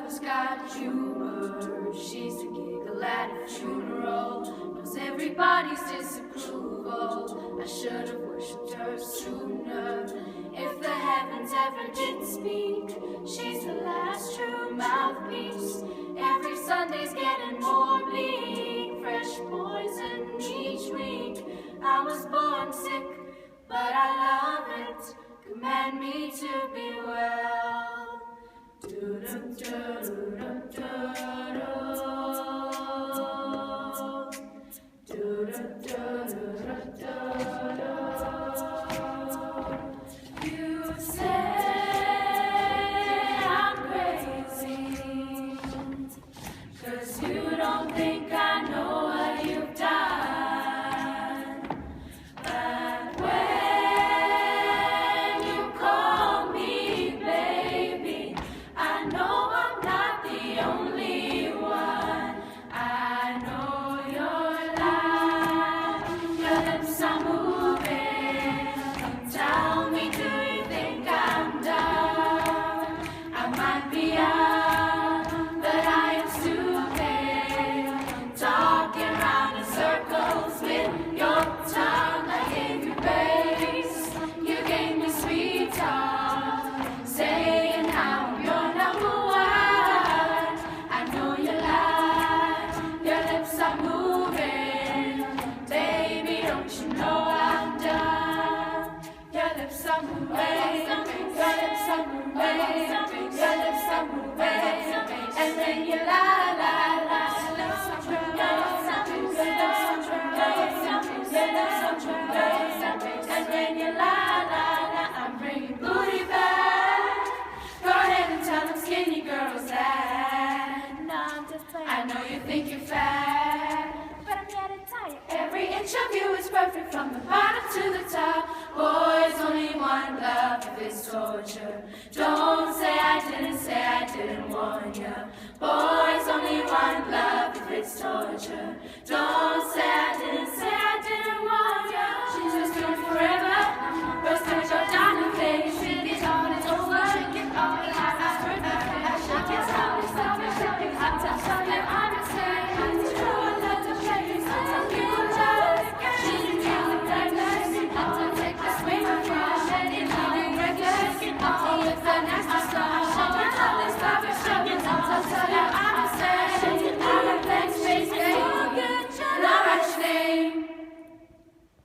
who's got humor. She's a giggle at a funeral, knows everybody's disapproval. I should have worshipped her sooner. If the heavens ever did speak, she's the last true mouthpiece. Every Sunday's getting more bleak, fresh poison each week. I was born sick, but I love it. Command me to be well. You say I'm crazy, 'cause you don't think I know what you've done. But when you call me baby, I know I'm not the only one. I know you're lying, your lips are moving. Tell me, do you think I'm done? I might be young, but I am stupid. Talking round in circles with your tongue. I gave you grace, you gave me sweet talk, saying how I'm your number one. I know you lie, your lips are moving. Baby, don't you know I'm done? Your lips are moving, your lips are moving, your lips are moving, and then you lie, lie, lie. Your lips are moving, your lips are moving, and then you lie, lie, lie. I'm bringing booty back. Go ahead and tell them skinny girls that. No, I'm just playing. I know you think you're fat, But I'm getting tired. every inch of you is perfect from the bottom to the top. Boys, only one love if it's torture. Don't say I didn't warn ya. Boys, only one love if it's torture. Don't say I didn't